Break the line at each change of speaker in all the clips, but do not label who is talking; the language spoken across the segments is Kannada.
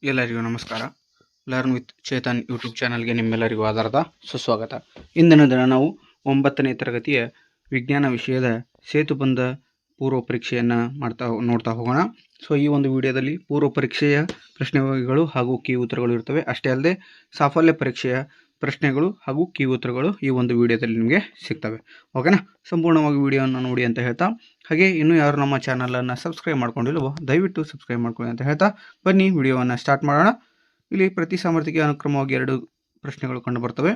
ಎಲ್ಲರಿಗೂ ನಮಸ್ಕಾರ. ಲರ್ನ್ ವಿತ್ ಚೇತನ್ ಯೂಟ್ಯೂಬ್ ಚಾನಲ್ಗೆ ನಿಮ್ಮೆಲ್ಲರಿಗೂ ಆಧಾರದ ಸುಸ್ವಾಗತ. ಇಂದಿನ ದಿನ ನಾವು 9ನೇ ತರಗತಿಯ ವಿಜ್ಞಾನ ವಿಷಯದ ಸೇತುಬಂಧ ಪೂರ್ವ ಪರೀಕ್ಷೆಯನ್ನು ನೋಡ್ತಾ ಹೋಗೋಣ. ಸೊ ಈ ಒಂದು ವಿಡಿಯೋದಲ್ಲಿ ಪೂರ್ವ ಪರೀಕ್ಷೆಯ ಪ್ರಶ್ನೆಗಳು ಹಾಗೂ ಕೀ ಉತ್ತರಗಳು ಇರ್ತವೆ. ಅಷ್ಟೇ ಅಲ್ಲದೆ ಸಾಫಲ್ಯ ಪರೀಕ್ಷೆಯ ಪ್ರಶ್ನೆಗಳು ಹಾಗೂ ಕೀ ಉತ್ತರಗಳು ಈ ಒಂದು ವಿಡಿಯೋದಲ್ಲಿ ನಿಮಗೆ ಸಿಗ್ತವೆ. ಓಕೆನಾ? ಸಂಪೂರ್ಣವಾಗಿ ವಿಡಿಯೋವನ್ನು ನೋಡಿ ಅಂತ ಹೇಳ್ತಾ, ಹಾಗೆ ಇನ್ನೂ ಯಾರು ನಮ್ಮ ಚಾನಲನ್ನು ಸಬ್ಸ್ಕ್ರೈಬ್ ಮಾಡ್ಕೊಂಡಿಲ್ವೋ ದಯವಿಟ್ಟು ಸಬ್ಸ್ಕ್ರೈಬ್ ಮಾಡ್ಕೊಳ್ಳಿ ಅಂತ ಹೇಳ್ತಾ ಬನ್ನಿ ವಿಡಿಯೋವನ್ನು ಸ್ಟಾರ್ಟ್ ಮಾಡೋಣ. ಇಲ್ಲಿ ಪ್ರತಿ ಸಾಮರ್ಥ್ಯಕ್ಕೆ ಅನುಕ್ರಮವಾಗಿ 2 ಪ್ರಶ್ನೆಗಳು ಕಂಡು ಬರ್ತವೆ.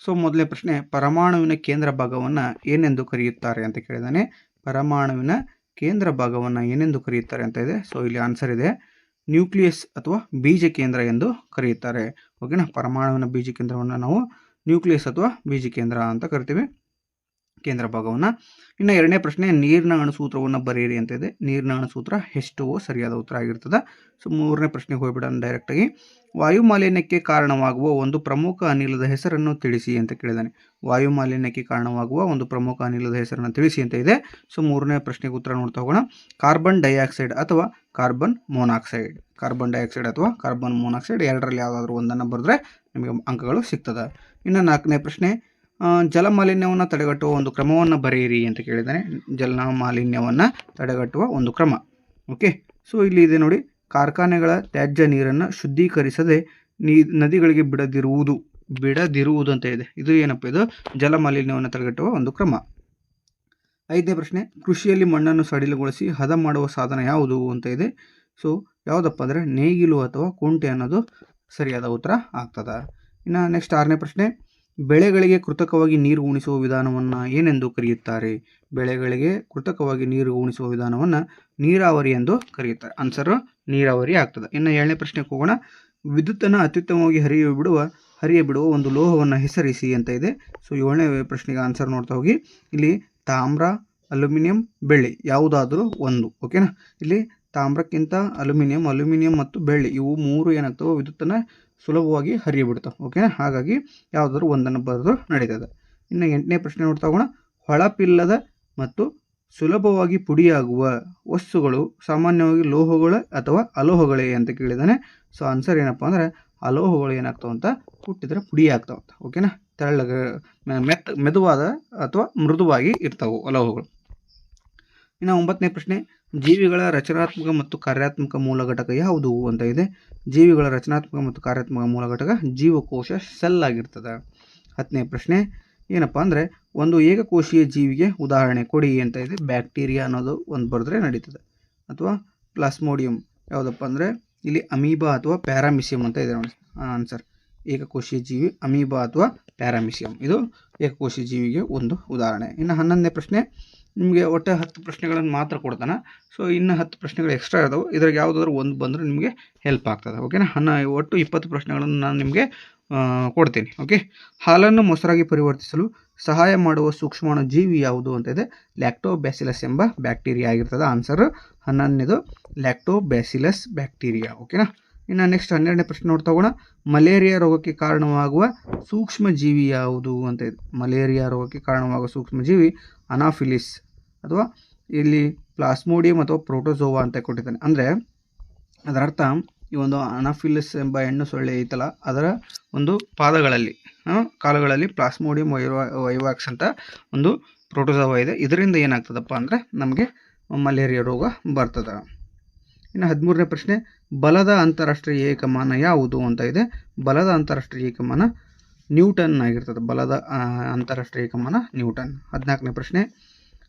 ಸೊ ಮೊದಲನೇ ಪ್ರಶ್ನೆ, ಪರಮಾಣುವಿನ ಕೇಂದ್ರ ಭಾಗವನ್ನು ಏನೆಂದು ಕರೆಯುತ್ತಾರೆ ಅಂತ ಕೇಳಿದಾನೆ. ಪರಮಾಣುವಿನ ಕೇಂದ್ರ ಭಾಗವನ್ನು ಏನೆಂದು ಕರೆಯುತ್ತಾರೆ ಅಂತ ಇದೆ. ಸೊ ಇಲ್ಲಿ ಆನ್ಸರ್ ಇದೆ ನ್ಯೂಕ್ಲಿಯಸ್ ಅಥವಾ ಬೀಜ ಕೇಂದ್ರ ಎಂದು ಕರೆಯುತ್ತಾರೆ. ಓಕೆನಾ? ಪರಮಾಣುವಿನ ಬೀಜ ಕೇಂದ್ರವನ್ನು ನಾವು ನ್ಯೂಕ್ಲಿಯಸ್ ಅಥವಾ ಬೀಜ ಕೇಂದ್ರ ಅಂತ ಕರಿತೀವಿ, ಕೇಂದ್ರ ಭಾಗವನ್ನು. ಇನ್ನು ಎರಡನೇ ಪ್ರಶ್ನೆ, ನೀರಿನ ಅಣುಸೂತ್ರವನ್ನು ಬರೆಯಿರಿ ಅಂತ ಇದೆ. ನೀರಿನ ಅಣುಸೂತ್ರ H2O ಸರಿಯಾದ ಉತ್ತರ ಆಗಿರ್ತದೆ. ಸೊ ಮೂರನೇ ಪ್ರಶ್ನೆಗೆ ಹೋಗ್ಬಿಡೋಣ ಡೈರೆಕ್ಟಾಗಿ. ವಾಯು ಮಾಲಿನ್ಯಕ್ಕೆ ಕಾರಣವಾಗುವ ಒಂದು ಪ್ರಮುಖ ಅನಿಲದ ಹೆಸರನ್ನು ತಿಳಿಸಿ ಅಂತ ಕೇಳಿದಾನೆ. ವಾಯು ಮಾಲಿನ್ಯಕ್ಕೆ ಕಾರಣವಾಗುವ ಒಂದು ಪ್ರಮುಖ ಅನಿಲದ ಹೆಸರನ್ನು ತಿಳಿಸಿ ಅಂತ ಇದೆ. ಸೊ ಮೂರನೇ ಪ್ರಶ್ನೆಗೆ ಉತ್ತರ ನೋಡ್ತಾ ಹೋಗೋಣ. ಕಾರ್ಬನ್ ಡೈಆಕ್ಸೈಡ್ ಅಥವಾ ಕಾರ್ಬನ್ ಮೊನಾಕ್ಸೈಡ್. ಕಾರ್ಬನ್ ಡೈಆಕ್ಸೈಡ್ ಅಥವಾ ಕಾರ್ಬನ್ ಮೊನಾಕ್ಸೈಡ್ ಎರಡರಲ್ಲಿ ಯಾವುದಾದ್ರೂ ಒಂದನ್ನು ಬರೆದ್ರೆ ನಿಮಗೆ ಅಂಕಗಳು ಸಿಗ್ತದೆ. ಇನ್ನು ನಾಲ್ಕನೇ ಪ್ರಶ್ನೆ, ಜಲ ಮಾಲಿನ್ಯವನ್ನು ತಡೆಗಟ್ಟುವ ಒಂದು ಕ್ರಮವನ್ನು ಬರೆಯಿರಿ ಅಂತ ಕೇಳಿದ್ದಾನೆ. ಜಲ ಮಾಲಿನ್ಯವನ್ನು ತಡೆಗಟ್ಟುವ ಒಂದು ಕ್ರಮ. ಓಕೆ, ಸೊ ಇಲ್ಲಿ ಇದೆ ನೋಡಿ, ಕಾರ್ಖಾನೆಗಳ ತ್ಯಾಜ್ಯ ನೀರನ್ನು ಶುದ್ಧೀಕರಿಸದೆ ನದಿಗಳಿಗೆ ಬಿಡದಿರುವುದು ಅಂತ ಇದೆ. ಇದು ಏನಪ್ಪ? ಇದು ಜಲ ಮಾಲಿನ್ಯವನ್ನು ತಡೆಗಟ್ಟುವ ಒಂದು ಕ್ರಮ. ಐದನೇ ಪ್ರಶ್ನೆ, ಕೃಷಿಯಲ್ಲಿ ಮಣ್ಣನ್ನು ಸಡಿಲಗೊಳಿಸಿ ಹದ ಮಾಡುವ ಸಾಧನ ಯಾವುದು ಅಂತ ಇದೆ. ಸೊ ಯಾವುದಪ್ಪ ಅಂದರೆ ನೇಗಿಲು ಅಥವಾ ಕುಂಟೆ ಅನ್ನೋದು ಸರಿಯಾದ ಉತ್ತರ ಆಗ್ತದೆ. ಇನ್ನು ನೆಕ್ಸ್ಟ್ ಆರನೇ ಪ್ರಶ್ನೆ, ಬೆಳೆಗಳಿಗೆ ಕೃತಕವಾಗಿ ನೀರು ಉಣಿಸುವ ವಿಧಾನವನ್ನು ಏನೆಂದು ಕರೆಯುತ್ತಾರೆ. ಬೆಳೆಗಳಿಗೆ ಕೃತಕವಾಗಿ ನೀರು ಉಣಿಸುವ ವಿಧಾನವನ್ನು ನೀರಾವರಿ ಎಂದು ಕರೆಯುತ್ತಾರೆ. ಆನ್ಸರು ನೀರಾವರಿ ಆಗ್ತದೆ. ಇನ್ನು ಏಳನೇ ಪ್ರಶ್ನೆಗೆ ಹೋಗೋಣ. ವಿದ್ಯುತ್ತನ್ನು ಅತ್ಯುತ್ತಮವಾಗಿ ಹರಿಯಬಿಡುವ ಒಂದು ಲೋಹವನ್ನು ಹೆಸರಿಸಿ ಅಂತ ಇದೆ. ಸೊ ಏಳನೇ ಪ್ರಶ್ನೆಗೆ ಆನ್ಸರ್ ನೋಡ್ತಾ ಹೋಗಿ. ಇಲ್ಲಿ ತಾಮ್ರ, ಅಲ್ಯೂಮಿನಿಯಂ, ಬೆಳ್ಳಿ ಯಾವುದಾದ್ರೂ ಒಂದು. ಓಕೆನಾ? ಇಲ್ಲಿ ತಾಮ್ರಕ್ಕಿಂತ ಅಲ್ಯೂಮಿನಿಯಂ ಮತ್ತು ಬೆಳ್ಳಿ ಇವು ಮೂರು ಏನಾಗ್ತವೆ, ವಿದ್ಯುತ್ತನ್ನು ಸುಲಭವಾಗಿ ಹರಿಯಬಿಡ್ತಾವೆ. ಓಕೆನಾ? ಹಾಗಾಗಿ ಯಾವುದಾದ್ರೂ ಒಂದನ್ನು ಬರೆದು ನಡೀತದೆ. ಇನ್ನು ಎಂಟನೇ ಪ್ರಶ್ನೆ ನೋಡ್ತಾ ಹೋಗೋಣ. ಹೊಳಪಿಲ್ಲದ ಮತ್ತು ಸುಲಭವಾಗಿ ಪುಡಿಯಾಗುವ ವಸ್ತುಗಳು ಸಾಮಾನ್ಯವಾಗಿ ಲೋಹಗಳು ಅಥವಾ ಅಲೋಹಗಳೇ ಅಂತ ಕೇಳಿದಾನೆ. ಸೊ ಆನ್ಸರ್ ಏನಪ್ಪ ಅಂದರೆ ಅಲೋಹಗಳು ಏನಾಗ್ತಾವ ಅಂತ ಹುಟ್ಟಿದ್ರೆ ಪುಡಿ ಆಗ್ತಾವಂತ. ಓಕೆನಾ? ತೆಳ್ಳಗೆ ಮೆದುವಾದ ಅಥವಾ ಮೃದುವಾಗಿ ಇರ್ತಾವೆ ಅಲೋಹಗಳು. ಇನ್ನು ಒಂಬತ್ತನೇ ಪ್ರಶ್ನೆ, ಜೀವಿಗಳ ರಚನಾತ್ಮಕ ಮತ್ತು ಕಾರ್ಯಾತ್ಮಕ ಮೂಲ ಘಟಕ ಯಾವುದು ಅಂತ ಇದೆ. ಜೀವಿಗಳ ರಚನಾತ್ಮಕ ಮತ್ತು ಕಾರ್ಯಾತ್ಮಕ ಮೂಲ ಘಟಕ ಜೀವಕೋಶ ಸೆಲ್ ಆಗಿರ್ತದೆ. ಹತ್ತನೇ ಪ್ರಶ್ನೆ ಏನಪ್ಪ ಅಂದರೆ ಒಂದು ಏಕಕೋಶೀಯ ಜೀವಿಗೆ ಉದಾಹರಣೆ ಕೊಡಿ ಅಂತ ಇದೆ. ಬ್ಯಾಕ್ಟೀರಿಯಾ ಅನ್ನೋದು ಒಂದು ಬರೆದ್ರೆ ನಡೀತದೆ. ಅಥವಾ ಪ್ಲಾಸ್ಮೋಡಿಯಂ ಯಾವುದಪ್ಪ ಅಂದರೆ ಇಲ್ಲಿ ಅಮೀಬಾ ಅಥವಾ ಪ್ಯಾರಾಮಿಸಿಯಂ ಅಂತ ಇದೆ ನೋಡಿ ಆನ್ಸರ್. ಏಕಕೋಶೀಯ ಜೀವಿ ಅಮೀಬಾ ಅಥವಾ ಪ್ಯಾರಾಮಿಸಿಯಂ ಇದು ಏಕಕೋಶೀಯ ಜೀವಿಗೆ ಒಂದು ಉದಾಹರಣೆ. ಇನ್ನು 11ನೇ ಪ್ರಶ್ನೆ, ನಿಮಗೆ ಒಟ್ಟು 10 ಪ್ರಶ್ನೆಗಳನ್ನು ಮಾತ್ರ ಕೊಡ್ತಾನೆ. ಸೊ ಇನ್ನು 10 ಪ್ರಶ್ನೆಗಳು ಎಕ್ಸ್ಟ್ರಾ ಇದಾವೆ. ಇದ್ರಾಗ ಯಾವುದಾದ್ರೂ ಒಂದು ಬಂದರೆ ನಿಮಗೆ ಹೆಲ್ಪ್ ಆಗ್ತದೆ. ಓಕೆನಾ? ಒಟ್ಟು 20 ಪ್ರಶ್ನೆಗಳನ್ನು ನಾನು ನಿಮಗೆ ಕೊಡ್ತೀನಿ. ಓಕೆ, ಹಾಲನ್ನು ಮೊಸರಾಗಿ ಪರಿವರ್ತಿಸಲು ಸಹಾಯ ಮಾಡುವ ಸೂಕ್ಷ್ಮಾಣು ಜೀವಿ ಯಾವುದು ಅಂತ ಇದೆ. ಲ್ಯಾಕ್ಟೋಬ್ಯಾಸಿಲಸ್ ಎಂಬ ಬ್ಯಾಕ್ಟೀರಿಯಾ ಆಗಿರ್ತದೆ. ಆನ್ಸರ್ 11ನೇದು ಲ್ಯಾಕ್ಟೋಬ್ಯಾಸಿಲಸ್ ಬ್ಯಾಕ್ಟೀರಿಯಾ. ಓಕೆನಾ? ಇನ್ನು ನೆಕ್ಸ್ಟ್ 12ನೇ ಪ್ರಶ್ನೆ ನೋಡ್ತಾ ಹೋಗೋಣ. ಮಲೇರಿಯಾ ರೋಗಕ್ಕೆ ಕಾರಣವಾಗುವ ಸೂಕ್ಷ್ಮ ಜೀವಿ ಯಾವುದು ಅಂತ ಇದೆ. ಮಲೇರಿಯಾ ರೋಗಕ್ಕೆ ಕಾರಣವಾಗುವ ಸೂಕ್ಷ್ಮ ಜೀವಿ ಅನಾಫಿಲಿಸ್ ಅಥವಾ ಇಲ್ಲಿ ಪ್ಲಾಸ್ಮೋಡಿಯಂ ಅಥವಾ ಪ್ರೋಟೋಜೋವಾ ಅಂತ ಕೊಟ್ಟಿದ್ದಾನೆ. ಅಂದರೆ ಅದರ ಅರ್ಥ ಈ ಒಂದು ಅನಾಫಿಲಿಸ್ ಎಂಬ ಹೆಣ್ಣು ಸೊಳ್ಳೆ ಐತಲ್ಲ, ಅದರ ಒಂದು ಕಾಲುಗಳಲ್ಲಿ ಪ್ಲಾಸ್ಮೋಡಿಯಂ ವೈವಾಕ್ಸ್ ಅಂತ ಒಂದು ಪ್ರೋಟೋಜೋವಾ ಇದೆ. ಇದರಿಂದ ಏನಾಗ್ತದಪ್ಪ ಅಂದರೆ ನಮಗೆ ಮಲೇರಿಯಾ ರೋಗ ಬರ್ತದೆ. ಇನ್ನು 13ನೇ ಪ್ರಶ್ನೆ, ಬಲದ ಅಂತಾರಾಷ್ಟ್ರೀಯ ಏಕಮಾನ ಯಾವುದು ಅಂತ ಇದೆ. ಬಲದ ಅಂತಾರಾಷ್ಟ್ರೀಯ ಏಕಮಾನ ನ್ಯೂಟನ್ ಆಗಿರ್ತದೆ. ಬಲದ ಅಂತಾರಾಷ್ಟ್ರೀಯ ಏಕಮಾನ ನ್ಯೂಟನ್. 14ನೇ ಪ್ರಶ್ನೆ,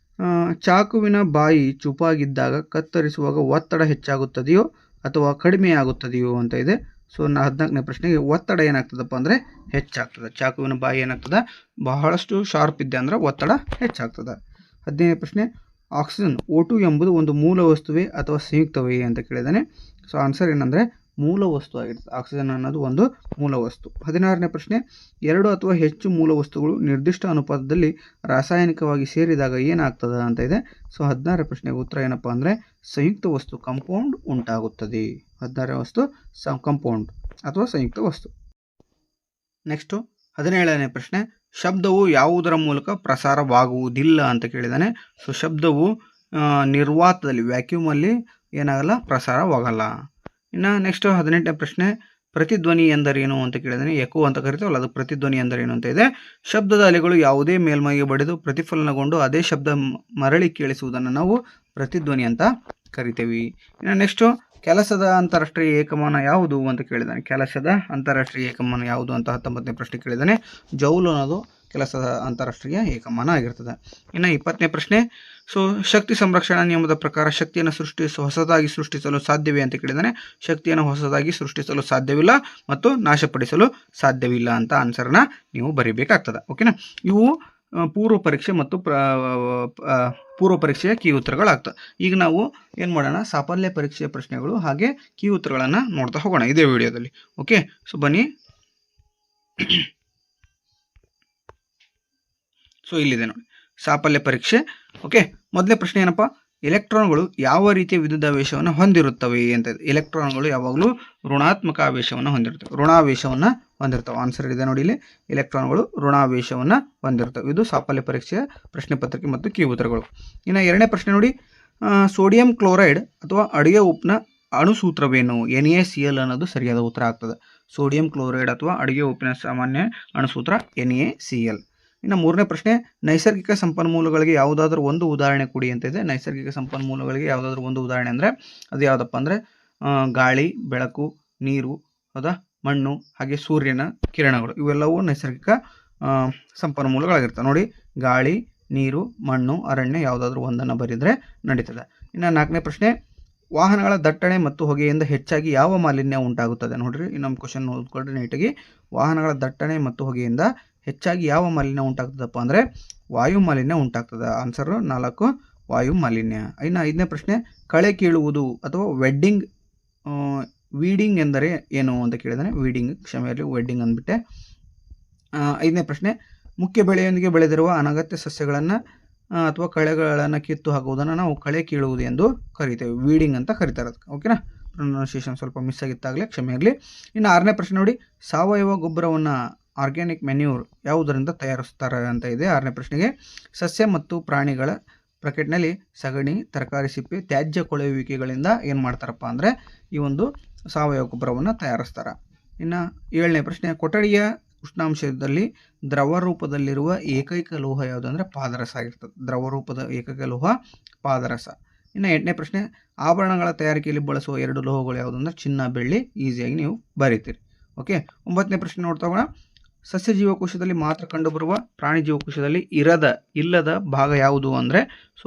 ಚಾಕುವಿನ ಬಾಯಿ ಚೂಪಾಗಿದ್ದಾಗ ಕತ್ತರಿಸುವಾಗ ಒತ್ತಡ ಹೆಚ್ಚಾಗುತ್ತದೆಯೋ ಅಥವಾ ಕಡಿಮೆಯಾಗುತ್ತದೆಯೋ ಅಂತ ಇದೆ. ಸೊ 14ನೇ ಪ್ರಶ್ನೆಗೆ ಒತ್ತಡ ಏನಾಗ್ತದಪ್ಪ ಅಂದರೆ ಹೆಚ್ಚಾಗ್ತದೆ. ಚಾಕುವಿನ ಬಾಯಿ ಏನಾಗ್ತದೆ, ಬಹಳಷ್ಟು ಶಾರ್ಪ್ ಇದೆ ಅಂದರೆ ಒತ್ತಡ ಹೆಚ್ಚಾಗ್ತದೆ. 15ನೇ ಪ್ರಶ್ನೆ, ಆಕ್ಸಿಜನ್ O2 ಎಂಬುದು ಒಂದು ಮೂಲ ವಸ್ತುವೇ ಅಥವಾ ಸಂಯುಕ್ತವೇ ಅಂತ ಕೇಳಿದ್ದಾನೆ. ಸೊ ಆನ್ಸರ್ ಏನಂದರೆ ಮೂಲ ವಸ್ತು ಆಗಿರ್ತದೆ. ಆಕ್ಸಿಜನ್ ಅನ್ನೋದು ಒಂದು ಮೂಲ ವಸ್ತು. 16ನೇ ಪ್ರಶ್ನೆ, 2 ಅಥವಾ ಹೆಚ್ಚು ಮೂಲ ವಸ್ತುಗಳು ನಿರ್ದಿಷ್ಟ ಅನುಪಾತದಲ್ಲಿ ರಾಸಾಯನಿಕವಾಗಿ ಸೇರಿದಾಗ ಏನಾಗ್ತದೆ ಅಂತ ಇದೆ. ಸೊ 16ನೇ ಪ್ರಶ್ನೆಗೆ ಉತ್ತರ ಏನಪ್ಪ ಅಂದರೆ ಸಂಯುಕ್ತ ವಸ್ತು ಕಂಪೌಂಡ್ ಉಂಟಾಗುತ್ತದೆ. 16ನೇ ವಸ್ತು ಕಂಪೌಂಡ್ ಅಥವಾ ಸಂಯುಕ್ತ ವಸ್ತು. ನೆಕ್ಸ್ಟು 17ನೇ ಪ್ರಶ್ನೆ, ಶಬ್ದವು ಯಾವುದರ ಮೂಲಕ ಪ್ರಸಾರವಾಗುವುದಿಲ್ಲ ಅಂತ ಕೇಳಿದ್ದಾನೆ. ಸೊ ಶಬ್ದವು ನಿರ್ವಾತದಲ್ಲಿ ವ್ಯಾಕ್ಯೂಮಲ್ಲಿ ಏನಾಗಲ್ಲ, ಪ್ರಸಾರವಾಗಲ್ಲ. ಇನ್ನು ನೆಕ್ಸ್ಟ್ 18ನೇ ಪ್ರಶ್ನೆ ಪ್ರತಿಧ್ವನಿ ಎಂದರೇನು ಅಂತ ಕೇಳಿದಾನೆ. ಎಕೋ ಅಂತ ಕರಿತೀವಲ್ಲ, ಅದು ಪ್ರತಿಧ್ವನಿ ಎಂದರೇನು ಅಂತ ಇದೆ. ಶಬ್ದದ ಅಲೆಗಳು ಯಾವುದೇ ಮೇಲ್ಮೈಗೆ ಬಡಿದು ಪ್ರತಿಫಲನಗೊಂಡು ಅದೇ ಶಬ್ದ ಮರಳಿ ಕೇಳಿಸುವುದನ್ನು ನಾವು ಪ್ರತಿಧ್ವನಿ ಅಂತ ಕರಿತೀವಿ. ಇನ್ನು ನೆಕ್ಸ್ಟ್ ಕೆಲಸದ ಅಂತಾರಾಷ್ಟ್ರೀಯ ಏಕಮಾನ ಯಾವುದು ಅಂತ ಕೇಳಿದಾನೆ. ಕೆಲಸದ ಅಂತಾರಾಷ್ಟ್ರೀಯ ಏಕಮಾನ ಯಾವುದು ಅಂತ 19ನೇ ಪ್ರಶ್ನೆ ಕೇಳಿದಾನೆ. ಜೌಲ್ ಅನ್ನೋದು ಕೆಲಸದ ಅಂತಾರಾಷ್ಟ್ರೀಯ ಏಕಮಾನ ಆಗಿರ್ತದೆ. ಇನ್ನು 20ನೇ ಪ್ರಶ್ನೆ ಶಕ್ತಿ ಸಂರಕ್ಷಣಾ ನಿಯಮದ ಪ್ರಕಾರ ಶಕ್ತಿಯನ್ನು ಹೊಸದಾಗಿ ಸೃಷ್ಟಿಸಲು ಸಾಧ್ಯವೇ ಅಂತ ಕೇಳಿದಾನೆ. ಶಕ್ತಿಯನ್ನು ಹೊಸದಾಗಿ ಸೃಷ್ಟಿಸಲು ಸಾಧ್ಯವಿಲ್ಲ ಮತ್ತು ನಾಶಪಡಿಸಲು ಸಾಧ್ಯವಿಲ್ಲ ಅಂತ ಆನ್ಸರ್ನ ನೀವು ಬರೀಬೇಕಾಗ್ತದೆ. ಓಕೆನಾ. ಇವು ಪೂರ್ವ ಪರೀಕ್ಷೆ ಮತ್ತು ಪೂರ್ವ ಪರೀಕ್ಷೆಯ ಕೀ ಉತ್ತರಗಳಾಗ್ತವೆ. ಈಗ ನಾವು ಏನು ಮಾಡೋಣ, ಸಾಫಲ್ಯ ಪರೀಕ್ಷೆಯ ಪ್ರಶ್ನೆಗಳು ಹಾಗೆ ಕೀ ಉತ್ತರಗಳನ್ನು ನೋಡ್ತಾ ಹೋಗೋಣ ಇದೇ ವಿಡಿಯೋದಲ್ಲಿ. ಓಕೆ, ಬನ್ನಿ. ಇಲ್ಲಿದೆ ನೋಡಿ ಸಾಫಲ್ಯ ಪರೀಕ್ಷೆ. ಓಕೆ, ಮೊದಲನೇ ಪ್ರಶ್ನೆ ಏನಪ್ಪ, ಎಲೆಕ್ಟ್ರಾನ್ಗಳು ಯಾವ ರೀತಿಯ ವಿದ್ಯುದಾವೇಶವನ್ನು ಹೊಂದಿರುತ್ತವೆ ಅಂತ ಇದೆ. ಎಲೆಕ್ಟ್ರಾನ್ಗಳು ಯಾವಾಗಲೂ ಋಣಾತ್ಮಕ ಆವೇಶವನ್ನು ಹೊಂದಿರುತ್ತವೆ, ಋಣಾವೇಶವನ್ನು ಹೊಂದಿರ್ತವೆ. ಆನ್ಸರ್ ಇದೆ ನೋಡಿ ಇಲ್ಲಿ, ಎಲೆಕ್ಟ್ರಾನ್ಗಳು ಋಣಾವೇಶವನ್ನು ಹೊಂದಿರ್ತವೆ. ಇದು ಸಾಫಲ್ಯ ಪರೀಕ್ಷೆಯ ಪ್ರಶ್ನೆ ಪತ್ರಿಕೆ ಮತ್ತು ಕೀ ಉತ್ತರಗಳು. ಇನ್ನು ಎರಡನೇ ಪ್ರಶ್ನೆ ನೋಡಿ, ಸೋಡಿಯಂ ಕ್ಲೋರೈಡ್ ಅಥವಾ ಅಡುಗೆ ಉಪ್ಪಿನ ಅಣುಸೂತ್ರವೇನು? NaCl ಅನ್ನೋದು ಸರಿಯಾದ ಉತ್ತರ ಆಗ್ತದೆ. ಸೋಡಿಯಂ ಕ್ಲೋರೈಡ್ ಅಥವಾ ಅಡುಗೆ ಉಪ್ಪಿನ ಸಾಮಾನ್ಯ ಅಣುಸೂತ್ರ NaCl. ಇನ್ನು ಮೂರನೇ ಪ್ರಶ್ನೆ, ನೈಸರ್ಗಿಕ ಸಂಪನ್ಮೂಲಗಳಿಗೆ ಯಾವುದಾದ್ರೂ ಒಂದು ಉದಾಹರಣೆ ಕೊಡಿ ಅಂತ ಇದೆ. ನೈಸರ್ಗಿಕ ಸಂಪನ್ಮೂಲಗಳಿಗೆ ಯಾವುದಾದ್ರೂ ಒಂದು ಉದಾಹರಣೆ ಅಂದರೆ ಅದು ಯಾವುದಪ್ಪ ಅಂದರೆ ಗಾಳಿ, ಬೆಳಕು, ನೀರು, ಹೌದಾ, ಮಣ್ಣು ಹಾಗೆ ಸೂರ್ಯನ ಕಿರಣಗಳು, ಇವೆಲ್ಲವೂ ನೈಸರ್ಗಿಕ ಸಂಪನ್ಮೂಲಗಳಾಗಿರ್ತವೆ. ನೋಡಿ, ಗಾಳಿ, ನೀರು, ಮಣ್ಣು, ಅರಣ್ಯ ಯಾವುದಾದ್ರೂ ಒಂದನ್ನು ಬರೆದರೆ ನಡೀತದೆ. ಇನ್ನು ನಾಲ್ಕನೇ ಪ್ರಶ್ನೆ, ವಾಹನಗಳ ದಟ್ಟಣೆ ಮತ್ತು ಹೊಗೆಯಿಂದ ಹೆಚ್ಚಾಗಿ ಯಾವ ಮಾಲಿನ್ಯ ಉಂಟಾಗುತ್ತದೆ? ನೋಡ್ರಿ, ಇನ್ನೊಂದು ಕ್ವಶನ್ ಓದ್ಕೊಳ್ರಿ ನೀಟಾಗಿ. ವಾಹನಗಳ ದಟ್ಟಣೆ ಮತ್ತು ಹೊಗೆಯಿಂದ ಹೆಚ್ಚಾಗಿ ಯಾವ ಮಾಲಿನ್ಯ ಉಂಟಾಗ್ತದಪ್ಪ ಅಂದರೆ ವಾಯು ಮಾಲಿನ್ಯ ಉಂಟಾಗ್ತದೆ. ಆನ್ಸರ್ 4 ವಾಯು ಮಾಲಿನ್ಯ. ಇನ್ನು ಐದನೇ ಪ್ರಶ್ನೆ, ಕಳೆ ಕೀಳುವುದು ಅಥವಾ ವೀಡಿಂಗ್ ಎಂದರೆ ಏನು ಅಂತ ಕೇಳಿದಾನೆ. Weeding, ಕ್ಷಮೆಯಲ್ಲಿ wedding ಅಂದ್ಬಿಟ್ಟೆ. ಐದನೇ ಪ್ರಶ್ನೆ, ಮುಖ್ಯ ಬೆಳೆಯೊಂದಿಗೆ ಬೆಳೆದಿರುವ ಅನಗತ್ಯ ಸಸ್ಯಗಳನ್ನು ಅಥವಾ ಕಳೆಗಳನ್ನು ಕಿತ್ತು ಹಾಕುವುದನ್ನು ನಾವು ಕಳೆ ಕೀಳುವುದು ಎಂದು ಕರಿತೇವೆ, ವೀಡಿಂಗ್ ಅಂತ ಕರೀತಾರೆ ಅದಕ್ಕೆ. ಓಕೆನಾ, ಪ್ರೊನೌನ್ಸಿಯೇಷನ್ ಸ್ವಲ್ಪ ಮಿಸ್ ಆಗಿತ್ತಾಗಲೇ ಕ್ಷಮೆ ಆಗಲಿ. ಇನ್ನು ಆರನೇ ಪ್ರಶ್ನೆ ನೋಡಿ, ಸಾವಯವ ಗೊಬ್ಬರವನ್ನು ಆರ್ಗ್ಯಾನಿಕ್ ಮೆನ್ಯೂರ್ ಯಾವುದರಿಂದ ತಯಾರಿಸ್ತಾರೆ ಅಂತ ಇದೆ. ಆರನೇ ಪ್ರಶ್ನೆಗೆ, ಸಸ್ಯ ಮತ್ತು ಪ್ರಾಣಿಗಳ ಬ್ರಾಕೆಟ್ನಲ್ಲಿ ಸಗಣಿ, ತರಕಾರಿ ಸಿಪ್ಪೆ, ತ್ಯಾಜ್ಯ ಕೊಳೆಯುವಿಕೆಗಳಿಂದ ಏನು ಮಾಡ್ತಾರಪ್ಪ ಅಂದರೆ ಈ ಒಂದು ಸಾವಯವ ಗೊಬ್ಬರವನ್ನು ತಯಾರಿಸ್ತಾರೆ. ಇನ್ನು ಏಳನೇ ಪ್ರಶ್ನೆ, ಕೊಠಡಿಯ ಉಷ್ಣಾಂಶದಲ್ಲಿ ದ್ರವ ರೂಪದಲ್ಲಿರುವ ಏಕೈಕ ಲೋಹ ಯಾವುದು ಅಂದರೆ ಪಾದರಸ ಆಗಿರ್ತದೆ. ದ್ರವ ರೂಪದ ಏಕೈಕ ಲೋಹ ಪಾದರಸ. ಇನ್ನು ಎಂಟನೇ ಪ್ರಶ್ನೆ, ಆಭರಣಗಳ ತಯಾರಿಕೆಯಲ್ಲಿ ಬಳಸುವ 2 ಲೋಹಗಳು ಯಾವುದು ಅಂದರೆ ಚಿನ್ನ, ಬೆಳ್ಳಿ. ಈಸಿಯಾಗಿ ನೀವು ಬರೀತೀರಿ. ಓಕೆ, ಒಂಬತ್ತನೇ ಪ್ರಶ್ನೆ ನೋಡ್ತಾ ಹೋಗೋಣ. ಸಸ್ಯ ಜೀವಕೋಶದಲ್ಲಿ ಮಾತ್ರ ಕಂಡುಬರುವ ಪ್ರಾಣಿ ಜೀವಕೋಶದಲ್ಲಿ ಇಲ್ಲದ ಭಾಗ ಯಾವುದು ಅಂದರೆ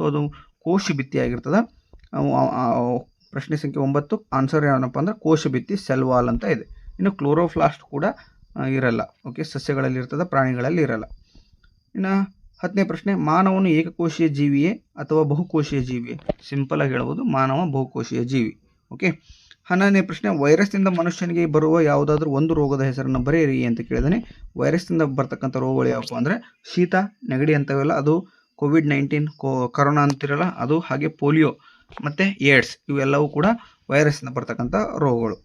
ಅದು ಕೋಶ ಭಿತ್ತಿ ಆಗಿರ್ತದೆ. ಪ್ರಶ್ನೆ ಸಂಖ್ಯೆ 9, ಆನ್ಸರ್ ಏನಪ್ಪ ಅಂದರೆ ಕೋಶ ಭಿತ್ತಿ, ಸೆಲ್ ವಾಲ್ ಅಂತ ಇದೆ. ಇನ್ನು ಕ್ಲೋರೋಫ್ಲಾಸ್ಟ್ ಕೂಡ ಇರಲ್ಲ. ಓಕೆ, ಸಸ್ಯಗಳಲ್ಲಿ ಇರ್ತದೆ, ಪ್ರಾಣಿಗಳಲ್ಲಿ ಇರಲ್ಲ. ಇನ್ನು 10ನೇ ಪ್ರಶ್ನೆ, ಮಾನವನು ಏಕಕೋಶೀಯ ಜೀವಿಯೇ ಅಥವಾ ಬಹುಕೋಶೀಯ ಜೀವಿಯೇ? ಸಿಂಪಲ್ ಆಗಿ ಹೇಳ್ಬೋದು, ಮಾನವ ಬಹುಕೋಶೀಯ ಜೀವಿ. ಓಕೆ. 11ನೇ ಪ್ರಶ್ನೆ, ವೈರಸ್ನಿಂದ ಮನುಷ್ಯನಿಗೆ ಬರುವ ಯಾವುದಾದ್ರೂ ಒಂದು ರೋಗದ ಹೆಸರನ್ನು ಬರೆಯಿರಿ ಅಂತ ಕೇಳಿದಾನೆ. ವೈರಸ್ನಿಂದ ಬರ್ತಕ್ಕಂಥ ರೋಗಗಳು ಯಾವಪ್ಪ ಅಂದರೆ ಶೀತ, ನೆಗಡಿ ಅಂತವೆಲ್ಲ, ಅದು ಕೋವಿಡ್-19 ಕರೋನಾ ಅಂತಿರಲ್ಲ ಅದು, ಹಾಗೆ ಪೋಲಿಯೋ ಮತ್ತು ಏಡ್ಸ್, ಇವೆಲ್ಲವೂ ಕೂಡ ವೈರಸ್ನಿಂದ ಬರ್ತಕ್ಕಂಥ ರೋಗಗಳು.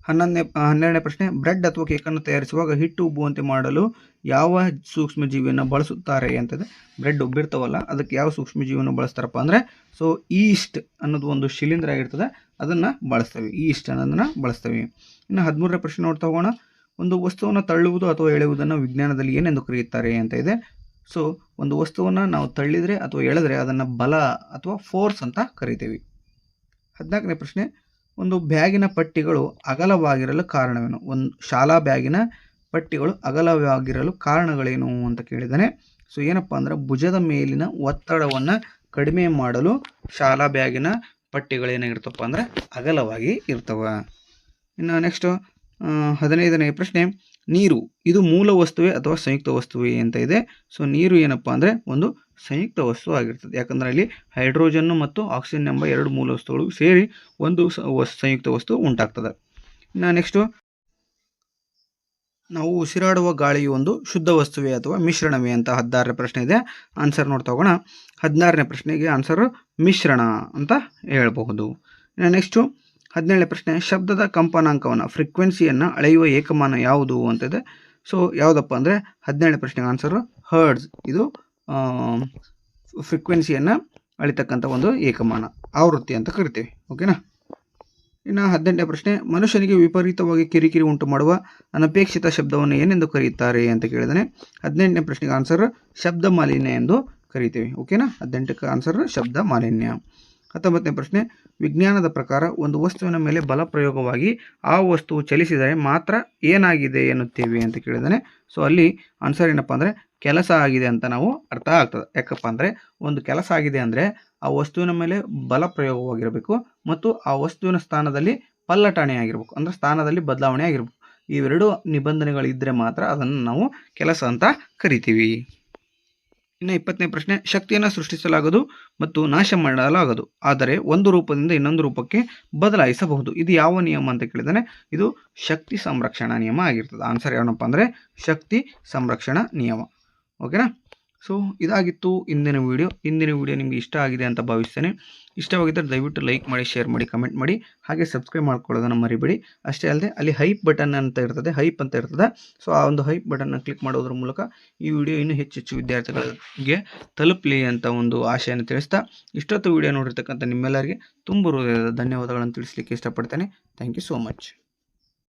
12ನೇ ಪ್ರಶ್ನೆ, ಬ್ರೆಡ್ ಅಥವಾ ಕೇಕನ್ನು ತಯಾರಿಸುವಾಗ ಹಿಟ್ಟು ಉಬ್ಬುವಂತೆ ಮಾಡಲು ಯಾವ ಸೂಕ್ಷ್ಮಜೀವಿಯನ್ನು ಬಳಸುತ್ತಾರೆ ಅಂತದೆ. ಬ್ರೆಡ್ ಉಬ್ಬಿರ್ತಾವಲ್ಲ, ಅದಕ್ಕೆ ಯಾವ ಸೂಕ್ಷ್ಮಜೀವಿಯನ್ನು ಬಳಸ್ತಾರಪ್ಪ ಅಂದರೆ ಈಸ್ಟ್ ಅನ್ನೋದು ಒಂದು ಶಿಲೀಂಧ್ರ ಆಗಿರ್ತದೆ, ಅದನ್ನು ಬಳಸ್ತೇವೆ. ಈಸ್ಟ್ ಅನ್ನೋದನ್ನು ಬಳಸ್ತೇವೆ. ಇನ್ನು 13ನೇ ಪ್ರಶ್ನೆ ನೋಡ್ತಾ ಹೋಗೋಣ. ಒಂದು ವಸ್ತುವನ್ನು ತಳ್ಳುವುದು ಅಥವಾ ಎಳೆಯುವುದನ್ನು ವಿಜ್ಞಾನದಲ್ಲಿ ಏನೆಂದು ಕರೆಯುತ್ತಾರೆ ಅಂತ ಇದೆ. ಒಂದು ವಸ್ತುವನ್ನು ನಾವು ತಳ್ಳಿದರೆ ಅಥವಾ ಎಳೆದರೆ ಅದನ್ನು ಬಲ ಅಥವಾ ಫೋರ್ಸ್ ಅಂತ ಕರಿತೀವಿ. 14ನೇ ಪ್ರಶ್ನೆ, ಒಂದು ಬ್ಯಾಗಿನ ಪಟ್ಟಿಗಳು ಅಗಲವಾಗಿರಲು ಕಾರಣವೇನು? ಒಂದು ಶಾಲಾ ಬ್ಯಾಗಿನ ಪಟ್ಟಿಗಳು ಅಗಲವಾಗಿರಲು ಕಾರಣಗಳೇನು ಅಂತ ಕೇಳಿದ್ದಾನೆ. ಏನಪ್ಪ ಅಂದರೆ ಭುಜದ ಮೇಲಿನ ಒತ್ತಡವನ್ನು ಕಡಿಮೆ ಮಾಡಲು ಶಾಲಾ ಬ್ಯಾಗಿನ ಪಟ್ಟಿಗಳೇನಾಗಿರ್ತಪ್ಪ ಅಂದರೆ ಅಗಲವಾಗಿ ಇರ್ತವೆ. ಇನ್ನು ನೆಕ್ಸ್ಟ್ 15ನೇ ಪ್ರಶ್ನೆ, ನೀರು ಇದು ಮೂಲ ವಸ್ತುವೇ ಅಥವಾ ಸಂಯುಕ್ತ ವಸ್ತುವೇ ಅಂತ ಇದೆ. ನೀರು ಏನಪ್ಪ ಅಂದರೆ ಒಂದು ಸಂಯುಕ್ತ ವಸ್ತು ಆಗಿರ್ತದೆ. ಯಾಕಂದರೆ ಅಲ್ಲಿ ಹೈಡ್ರೋಜನ್ನು ಮತ್ತು ಆಕ್ಸಿಜನ್ ಎಂಬ 2 ಮೂಲ ವಸ್ತುಗಳು ಸೇರಿ ಒಂದು ಸಂಯುಕ್ತ ವಸ್ತು ಉಂಟಾಗ್ತದೆ. ಇನ್ನು ನೆಕ್ಸ್ಟು, ನಾವು ಉಸಿರಾಡುವ ಗಾಳಿಯು ಒಂದು ಶುದ್ಧ ವಸ್ತುವೇ ಅಥವಾ ಮಿಶ್ರಣವೇ ಅಂತ 16ನೇ ಪ್ರಶ್ನೆ ಇದೆ. ಆನ್ಸರ್ ನೋಡ್ತಾ ಹೋಗೋಣ. 16ನೇ ಪ್ರಶ್ನೆಗೆ ಆನ್ಸರ್ ಮಿಶ್ರಣ ಅಂತ ಹೇಳಬಹುದು. ಇನ್ನು ನೆಕ್ಸ್ಟು 17ನೇ ಪ್ರಶ್ನೆ, ಶಬ್ದದ ಕಂಪನಾಂಕವನ್ನು ಫ್ರೀಕ್ವೆನ್ಸಿಯನ್ನು ಅಳೆಯುವ ಏಕಮಾನ ಯಾವುದು ಅಂತಿದೆ. ಯಾವುದಪ್ಪ ಅಂದರೆ 17ನೇ ಪ್ರಶ್ನೆಗೆ ಆನ್ಸರು ಹರ್ಡ್ಸ್. ಇದು ಫ್ರೀಕ್ವೆನ್ಸಿಯನ್ನು ಅಳಿತಕ್ಕಂಥ ಒಂದು ಏಕಮಾನ, ಆವೃತ್ತಿ ಅಂತ ಕರಿತೀವಿ. ಓಕೆನಾ. ಇನ್ನು 18ನೇ ಪ್ರಶ್ನೆ, ಮನುಷ್ಯನಿಗೆ ವಿಪರೀತವಾಗಿ ಕಿರಿಕಿರಿ ಉಂಟು ಮಾಡುವ ಅನಪೇಕ್ಷಿತ ಶಬ್ದವನ್ನು ಏನೆಂದು ಕರೆಯುತ್ತಾರೆ ಅಂತ ಕೇಳಿದಾನೆ. 18ನೇ ಪ್ರಶ್ನೆಗೆ ಆನ್ಸರ್ ಶಬ್ದ ಮಾಲಿನ್ಯ ಎಂದು ಕರಿತೀವಿ. ಓಕೆನಾ, 18ಕ್ಕೆ ಆನ್ಸರ್ ಶಬ್ದ ಮಾಲಿನ್ಯ. 19ನೇ ಪ್ರಶ್ನೆ, ವಿಜ್ಞಾನದ ಪ್ರಕಾರ ಒಂದು ವಸ್ತುವಿನ ಮೇಲೆ ಬಲ ಪ್ರಯೋಗವಾಗಿ ಆ ವಸ್ತುವು ಚಲಿಸಿದರೆ ಮಾತ್ರ ಏನಾಗಿದೆ ಎನ್ನುತ್ತೇವೆ ಅಂತ ಕೇಳಿದಾನೆ. ಸೊ ಅಲ್ಲಿ ಆನ್ಸರ್ ಏನಪ್ಪ ಅಂದರೆ ಕೆಲಸ ಆಗಿದೆ ಅಂತ ನಾವು ಅರ್ಥ ಆಗ್ತದೆ. ಯಾಕಪ್ಪ ಅಂದರೆ ಒಂದು ಕೆಲಸ ಆಗಿದೆ ಅಂದರೆ ಆ ವಸ್ತುವಿನ ಮೇಲೆ ಬಲ ಪ್ರಯೋಗವಾಗಿರಬೇಕು ಮತ್ತು ಆ ವಸ್ತುವಿನ ಸ್ಥಾನದಲ್ಲಿ ಪಲ್ಲಟಣೆ ಆಗಿರಬೇಕು, ಅಂದರೆ ಸ್ಥಾನದಲ್ಲಿ ಬದಲಾವಣೆ ಆಗಿರಬೇಕು. ಇವೆರಡು ನಿಬಂಧನೆಗಳು ಇದ್ದರೆ ಮಾತ್ರ ಅದನ್ನು ನಾವು ಕೆಲಸ ಅಂತ ಕರಿತೀವಿ. ಇನ್ನು 20ನೇ ಪ್ರಶ್ನೆ, ಶಕ್ತಿಯನ್ನು ಸೃಷ್ಟಿಸಲಾಗದು ಮತ್ತು ನಾಶ ಮಾಡಲಾಗದು, ಆದರೆ ಒಂದು ರೂಪದಿಂದ ಇನ್ನೊಂದು ರೂಪಕ್ಕೆ ಬದಲಾಯಿಸಬಹುದು. ಇದು ಯಾವ ನಿಯಮ ಅಂತ ಕೇಳಿದಾನೆ. ಇದು ಶಕ್ತಿ ಸಂರಕ್ಷಣಾ ನಿಯಮ ಆಗಿರ್ತದೆ. ಆನ್ಸರ್ ಏನಪ್ಪ ಅಂದರೆ ಶಕ್ತಿ ಸಂರಕ್ಷಣಾ ನಿಯಮ. ಓಕೆನಾ. ಸೊ ಇದಾಗಿತ್ತು ಇಂದಿನ ವಿಡಿಯೋ ನಿಮಗೆ ಇಷ್ಟ ಆಗಿದೆ ಅಂತ ಭಾವಿಸ್ತೇನೆ. ಇಷ್ಟವಾಗಿದ್ದರೆ ದಯವಿಟ್ಟು ಲೈಕ್ ಮಾಡಿ, ಶೇರ್ ಮಾಡಿ, ಕಮೆಂಟ್ ಮಾಡಿ, ಹಾಗೆ ಸಬ್ಸ್ಕ್ರೈಬ್ ಮಾಡ್ಕೊಳ್ಳೋದನ್ನು ಮರಿಬೇಡಿ. ಅಷ್ಟೇ ಅಲ್ಲದೆ ಅಲ್ಲಿ ಹೈಪ್ ಬಟನ್ ಅಂತ ಇರ್ತದೆ, ಹೈಪ್ ಅಂತ ಇರ್ತದೆ. ಸೊ ಆ ಒಂದು ಹೈಪ್ ಬಟನ್ನ ಕ್ಲಿಕ್ ಮಾಡೋದ್ರ ಮೂಲಕ ಈ ವಿಡಿಯೋ ಇನ್ನೂ ಹೆಚ್ಚು ವಿದ್ಯಾರ್ಥಿಗಳಿಗೆ ತಲುಪಲಿ ಅಂತ ಒಂದು ಆಶೆಯನ್ನು ತಿಳಿಸ್ತಾ, ಇಷ್ಟೊತ್ತು ವಿಡಿಯೋ ನೋಡಿರ್ತಕ್ಕಂಥ ನಿಮ್ಮೆಲ್ಲರಿಗೆ ತುಂಬ ಹೃದಯದ ಧನ್ಯವಾದಗಳನ್ನು ತಿಳಿಸಲಿಕ್ಕೆ ಇಷ್ಟಪಡ್ತೇನೆ. Thank you so much.